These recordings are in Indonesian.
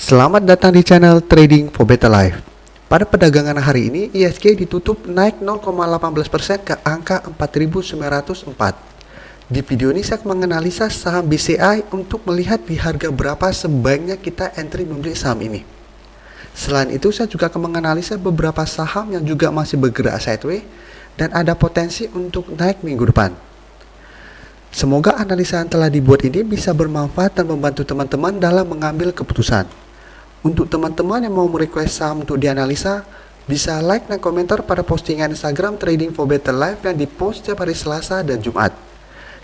Selamat datang di channel Trading for Better Life. Pada perdagangan hari ini, IHSG ditutup naik 0,18% ke angka 4.904. Di video ini saya menganalisa saham BCI untuk melihat di harga berapa sebaiknya kita entry membeli saham ini. Selain itu, saya juga akan menganalisa beberapa saham yang juga masih bergerak sideways dan ada potensi untuk naik minggu depan. Semoga analisa yang telah dibuat ini bisa bermanfaat dan membantu teman-teman dalam mengambil keputusan. Untuk teman-teman yang mau merequest saham untuk dianalisa, bisa like dan komentar pada postingan Instagram Trading for Better Life yang dipost setiap hari Selasa dan Jumat.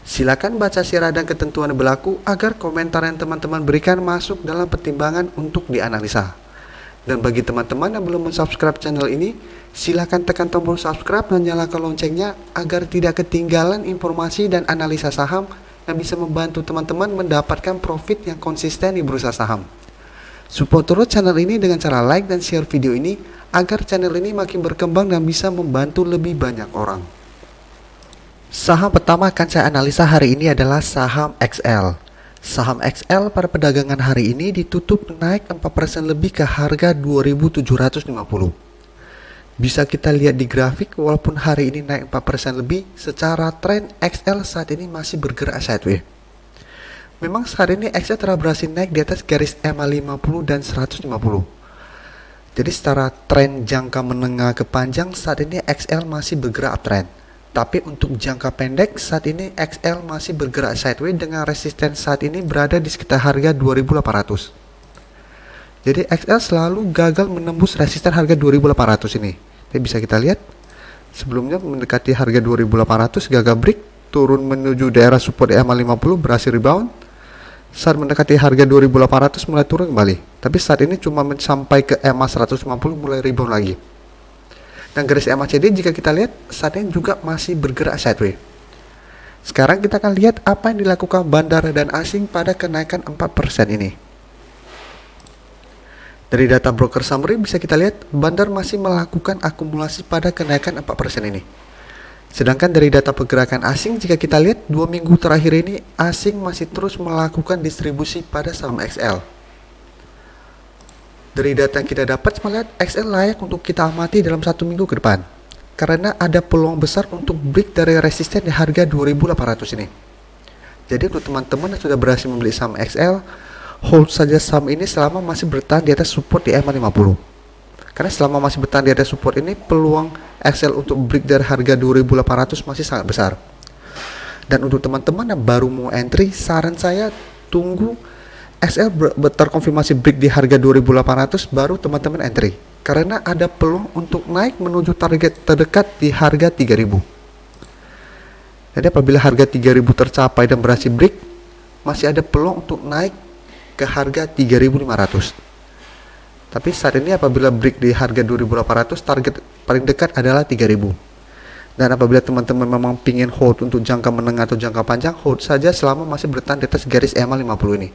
Silakan baca syarat dan ketentuan yang berlaku agar komentar yang teman-teman berikan masuk dalam pertimbangan untuk dianalisa. Dan bagi teman-teman yang belum subscribe channel ini, silakan tekan tombol subscribe dan nyalakan loncengnya agar tidak ketinggalan informasi dan analisa saham yang bisa membantu teman-teman mendapatkan profit yang konsisten di bursa saham. Support terus channel ini dengan cara like dan share video ini agar channel ini makin berkembang dan bisa membantu lebih banyak orang. Saham pertama akan saya analisa hari ini adalah saham XL. Saham XL pada perdagangan hari ini ditutup naik 4% lebih ke harga 2.750. Bisa kita lihat di grafik, walaupun hari ini naik 4% lebih, secara tren XL saat ini masih bergerak sideways. Memang saat ini XL telah berhasil naik di atas garis EMA 50 dan 150. Jadi secara tren jangka menengah ke panjang saat ini XL masih bergerak uptrend. Tapi untuk jangka pendek saat ini XL masih bergerak sideways dengan resisten saat ini berada di sekitar harga 2.800. Jadi XL selalu gagal menembus resisten harga 2.800 ini. Jadi bisa kita lihat sebelumnya mendekati harga 2.800 gagal break, turun menuju daerah support EMA 50 berhasil rebound. Saat mendekati harga 2.800 mulai turun kembali. Tapi saat ini cuma sampai ke EMA 150 mulai rebound lagi. Dan garis MACD jika kita lihat saat ini juga masih bergerak sideways. Sekarang kita akan lihat apa yang dilakukan bandara dan asing pada kenaikan 4% ini. Dari data broker summary bisa kita lihat bandar masih melakukan akumulasi pada kenaikan 4% ini. Sedangkan dari data pergerakan asing jika kita lihat 2 minggu terakhir ini asing masih terus melakukan distribusi pada saham XL. Dari data yang kita dapat melihat XL layak untuk kita amati dalam 1 minggu ke depan. Karena ada peluang besar untuk break dari resisten di harga 2.800 ini. Jadi untuk teman-teman yang sudah berhasil membeli saham XL, hold saja saham ini selama masih bertahan di atas support di EMA 50. Karena selama masih bertahan di atas support ini, peluang XL untuk break dari harga 2.800 masih sangat besar. Dan untuk teman-teman yang baru mau entry, saran saya tunggu XL terkonfirmasi break di harga 2.800 baru teman-teman entry. Karena ada peluang untuk naik menuju target terdekat di harga 3.000. Jadi apabila harga 3.000 tercapai dan berhasil break, masih ada peluang untuk naik ke harga 3.500. Tapi saat ini apabila break di harga 2.800, target paling dekat adalah 3.000. Dan apabila teman-teman memang ingin hold untuk jangka menengah atau jangka panjang, hold saja selama masih bertahan di atas garis EMA 50 ini.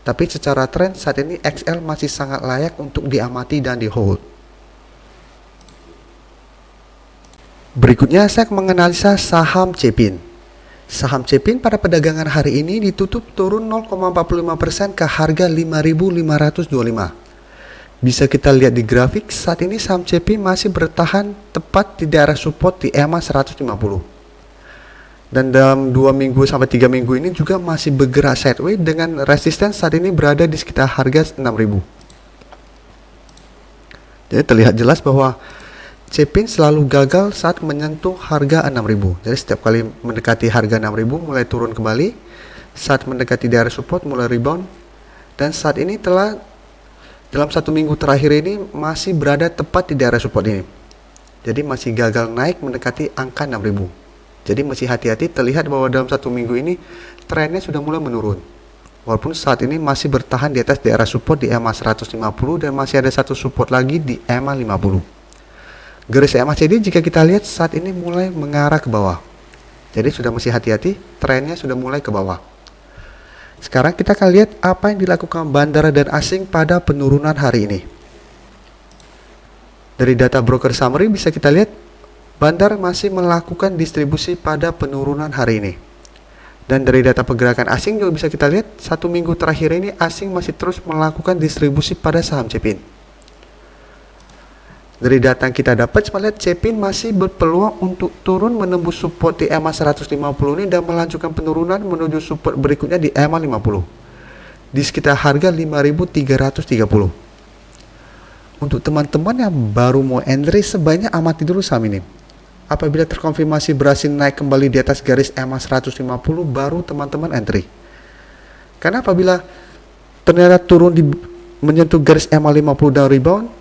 Tapi secara tren saat ini XL masih sangat layak untuk diamati dan di hold. Berikutnya saya menganalisa saham Cepin. Saham Cepin pada perdagangan hari ini ditutup turun 0,45% ke harga 5.525. Bisa kita lihat di grafik, saat ini saham Cepin masih bertahan tepat di daerah support di EMA 150. Dan dalam 2 minggu sampai 3 minggu ini juga masih bergerak sideways dengan resisten saat ini berada di sekitar harga 6.000. Jadi terlihat jelas bahwa Cepin selalu gagal saat menyentuh harga 6.000. Jadi setiap kali mendekati harga 6.000 mulai turun kembali, saat mendekati daerah support mulai rebound, dan saat ini telah dalam 1 minggu terakhir ini masih berada tepat di daerah support ini. Jadi masih gagal naik mendekati angka 6.000. Jadi masih hati-hati, terlihat bahwa dalam 1 minggu ini trennya sudah mulai menurun. Walaupun saat ini masih bertahan di atas daerah support di EMA 150 dan masih ada satu support lagi di EMA 50. Garis MACD jika kita lihat saat ini mulai mengarah ke bawah. Jadi sudah masih hati-hati, trennya sudah mulai ke bawah. Sekarang kita akan lihat apa yang dilakukan bandara dan asing pada penurunan hari ini. Dari data broker summary bisa kita lihat bandar masih melakukan distribusi pada penurunan hari ini. Dan dari data pergerakan asing juga bisa kita lihat, 1 minggu terakhir ini asing masih terus melakukan distribusi pada saham Cepin. Dari data yang kita dapat, kita lihat Cepin masih berpeluang untuk turun menembus support di EMA 150 ini dan melanjutkan penurunan menuju support berikutnya di EMA 50 di sekitar harga 5.330. Untuk teman-teman yang baru mau entry, sebaiknya amati dulu saham ini. Apabila terkonfirmasi berhasil naik kembali di atas garis EMA 150, baru teman-teman entry. Karena apabila ternyata turun menyentuh garis EMA 50 dan rebound,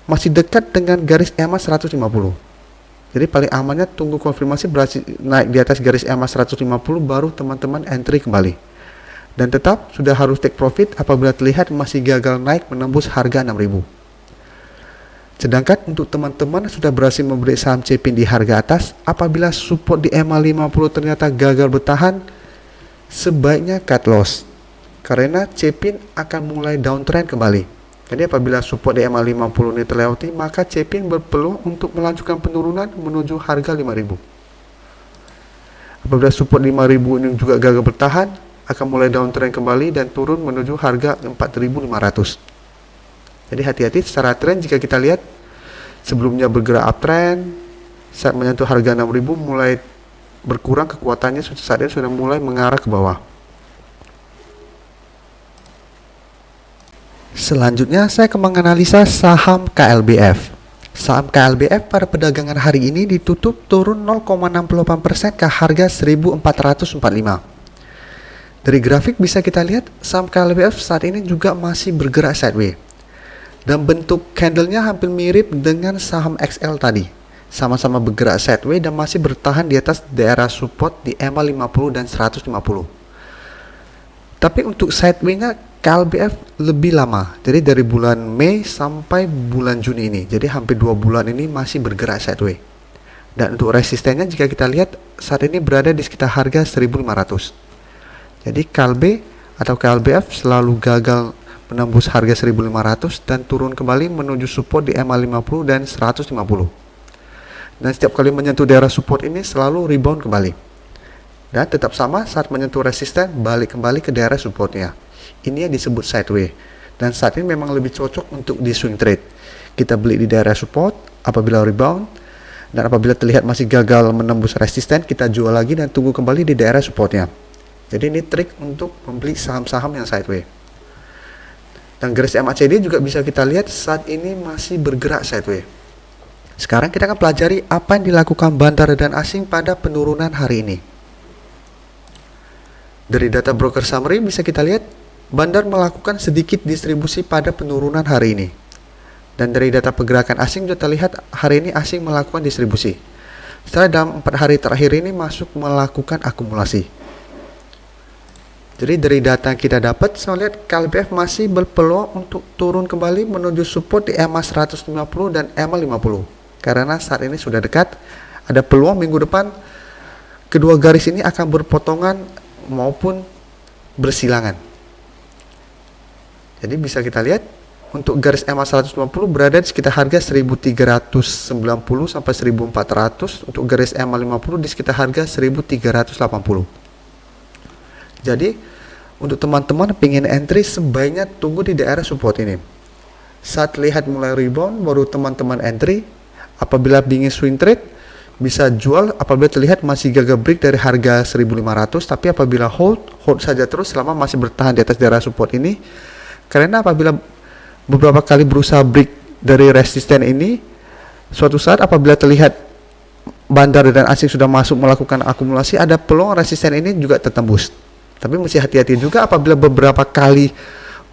masih dekat dengan garis EMA 150. Jadi paling amannya tunggu konfirmasi berhasil naik di atas garis EMA 150, baru teman-teman entry kembali. Dan tetap sudah harus take profit apabila terlihat masih gagal naik menembus harga 6.000. Sedangkan untuk teman-teman sudah berhasil membeli saham Cepin di harga atas, apabila support di EMA 50 ternyata gagal bertahan, sebaiknya cut loss. Karena Cepin akan mulai downtrend kembali. Jadi apabila support di EMA 50 ini terlewati, maka Cepin berpeluang untuk melanjutkan penurunan menuju harga 5.000. Apabila support 5.000 ini juga gagal bertahan, akan mulai downtrend kembali dan turun menuju harga 4.500. Jadi hati-hati secara tren. Jika kita lihat sebelumnya bergerak uptrend, saat menyentuh harga 6.000 mulai berkurang kekuatannya, saat ini sudah mulai mengarah ke bawah. Selanjutnya saya akan menganalisa saham KLBF. Saham KLBF pada perdagangan hari ini ditutup turun 0,68% ke harga 1.445. Dari grafik bisa kita lihat saham KLBF saat ini juga masih bergerak sideways. Dan bentuk candlenya hampir mirip dengan saham XL tadi. Sama-sama bergerak sideways dan masih bertahan di atas daerah support di EMA 50 dan 150. Tapi untuk sideways-nya KLBF lebih lama. Jadi dari bulan Mei sampai bulan Juni ini. Jadi hampir 2 bulan ini masih bergerak sideways. Dan untuk resistennya jika kita lihat saat ini berada di sekitar harga 1.500. Jadi KLB atau KLBF selalu gagal menembus harga 1.500 dan turun kembali menuju support di EMA 50 dan 150. Dan setiap kali menyentuh daerah support ini selalu rebound kembali. Dan tetap sama, saat menyentuh resisten balik kembali ke daerah supportnya. Ini yang disebut sideways. Dan saat ini memang lebih cocok untuk di swing trade. Kita beli di daerah support apabila rebound, dan apabila terlihat masih gagal menembus resisten, kita jual lagi dan tunggu kembali di daerah supportnya. Jadi ini trik untuk membeli saham-saham yang sideways. Dan garis MACD juga bisa kita lihat saat ini masih bergerak sideways. Sekarang kita akan pelajari apa yang dilakukan bandar dan asing pada penurunan hari ini. Dari data broker summary bisa kita lihat bandar melakukan sedikit distribusi pada penurunan hari ini. Dan dari data pergerakan asing juga terlihat hari ini asing melakukan distribusi. Setelah dalam 4 hari terakhir ini masuk melakukan akumulasi. Jadi dari data yang kita dapat, saya lihat KLBF masih berpeluang untuk turun kembali menuju support di EMA 150 dan EMA 50. Karena saat ini sudah dekat, ada peluang minggu depan kedua garis ini akan berpotongan maupun bersilangan. Jadi bisa kita lihat untuk garis EMA 150 berada di sekitar harga 1.390 sampai 1.400, untuk garis EMA 50 di sekitar harga 1.380. Jadi untuk teman-teman pengen entry, sebaiknya tunggu di daerah support ini. Saat lihat mulai rebound, baru teman-teman entry. Apabila ingin swing trade, bisa jual apabila terlihat masih gagal break dari harga 1.500. Tapi apabila hold saja terus selama masih bertahan di atas daerah support ini. Karena apabila beberapa kali berusaha break dari resisten ini, suatu saat apabila terlihat bandar dan asing sudah masuk melakukan akumulasi, ada peluang resisten ini juga tertembus. Tapi mesti hati-hati juga apabila beberapa kali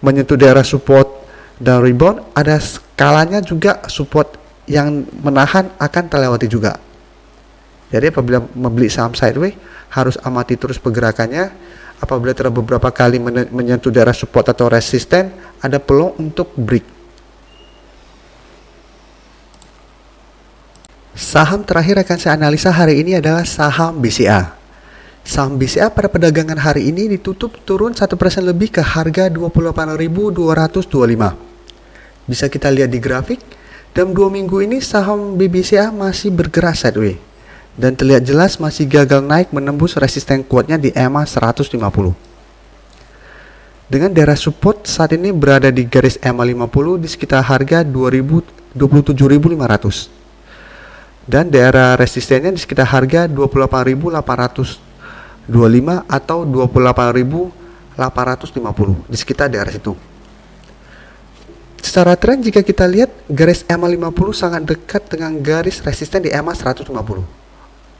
menyentuh daerah support dan rebound, ada skalanya juga support yang menahan akan terlewati juga. Jadi apabila membeli saham sideways harus amati terus pergerakannya. Apabila terdapat beberapa kali menyentuh daerah support atau resisten, ada peluang untuk break. Saham terakhir akan saya analisa hari ini adalah saham BCA. Saham BCA pada perdagangan hari ini ditutup turun 1% lebih ke harga 28.225. Bisa kita lihat di grafik, dalam 2 minggu ini saham BCA masih bergerak sideways. dan terlihat jelas masih gagal naik menembus resisten kuatnya di EMA 150. Dengan daerah support saat ini berada di garis EMA 50 di sekitar harga 27.500 dan daerah resistennya di sekitar harga 28.825 atau 28.850, di sekitar daerah situ. Secara tren jika kita lihat garis EMA 50 sangat dekat dengan garis resisten di EMA 150.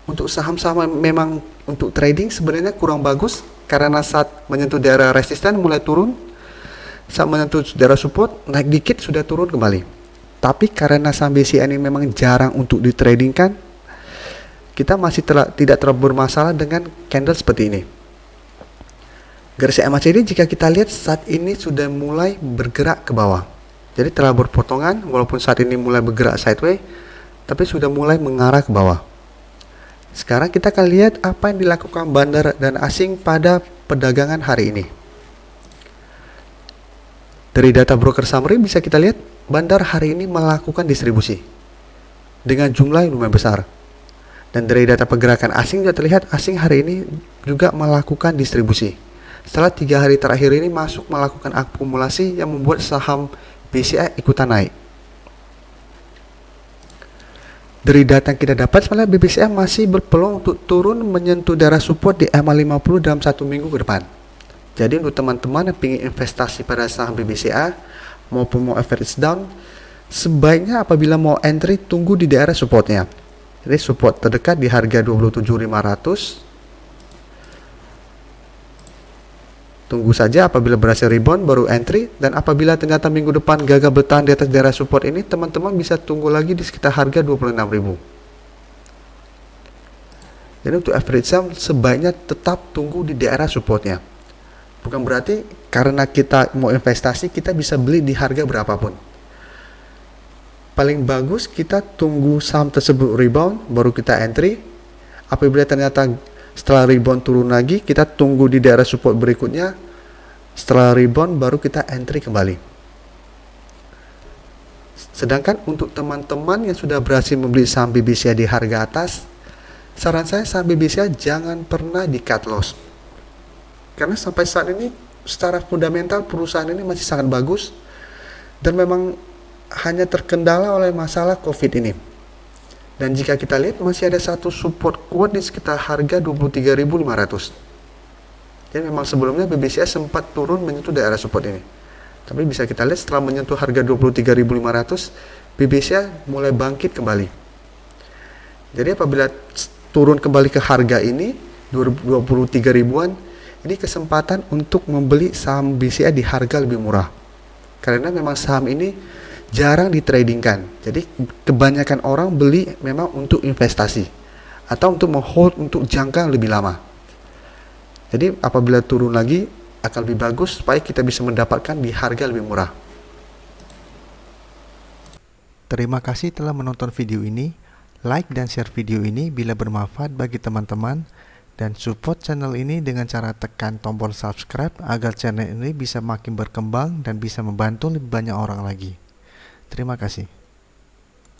Untuk saham-saham memang untuk trading sebenarnya kurang bagus karena saat menyentuh daerah resisten mulai turun, saat menyentuh daerah support naik dikit sudah turun kembali. Tapi karena saham BCA ini memang jarang untuk ditradingkan, kita masih tidak terlalu bermasalah dengan candle seperti ini. Garis MACD jika kita lihat saat ini sudah mulai bergerak ke bawah. Jadi telah berpotongan walaupun saat ini mulai bergerak sideways, tapi sudah mulai mengarah ke bawah. Sekarang kita akan lihat apa yang dilakukan bandar dan asing pada perdagangan hari ini. Dari data broker summary bisa kita lihat bandar hari ini melakukan distribusi dengan jumlah yang lumayan besar. Dan dari data pergerakan asing juga terlihat asing hari ini juga melakukan distribusi. Setelah 3 hari terakhir ini masuk melakukan akumulasi yang membuat saham BCA ikutan naik. Dari data yang kita dapat sebenarnya BCA masih berpeluang untuk turun menyentuh daerah support di EMA 50 dalam 1 minggu ke depan. Jadi untuk teman-teman yang ingin investasi pada saham BCA maupun mau average down, sebaiknya apabila mau entry tunggu di daerah supportnya. Jadi support terdekat di harga 27.500. Tunggu saja apabila berhasil rebound baru entry, dan apabila ternyata minggu depan gagal bertahan di atas daerah support ini, teman-teman bisa tunggu lagi di sekitar harga 26.000. Jadi untuk average saham sebaiknya tetap tunggu di daerah supportnya. Bukan berarti karena kita mau investasi kita bisa beli di harga berapapun. Paling bagus kita tunggu saham tersebut rebound baru kita entry. Apabila ternyata setelah rebound turun lagi, kita tunggu di daerah support berikutnya. Setelah rebound baru kita entry kembali. Sedangkan untuk teman-teman yang sudah berhasil membeli saham BCA di harga atas, saran saya saham BCA jangan pernah di cut loss. Karena sampai saat ini secara fundamental perusahaan ini masih sangat bagus dan memang hanya terkendala oleh masalah COVID ini. Dan jika kita lihat masih ada satu support kuat di sekitar harga 23.500. Jadi memang sebelumnya BCA sempat turun menyentuh daerah support ini. Tapi bisa kita lihat setelah menyentuh harga 23.500, BCA mulai bangkit kembali. Jadi apabila turun kembali ke harga ini 23 ribuan, ini kesempatan untuk membeli saham BCA di harga lebih murah. Karena memang saham ini jarang ditradingkan. Jadi kebanyakan orang beli memang untuk investasi atau untuk menghold untuk jangka lebih lama. Jadi apabila turun lagi akan lebih bagus supaya kita bisa mendapatkan di harga lebih murah. Terima kasih telah menonton video ini. Like dan share video ini bila bermanfaat bagi teman-teman, dan support channel ini dengan cara tekan tombol subscribe agar channel ini bisa makin berkembang dan bisa membantu lebih banyak orang lagi. Terima kasih.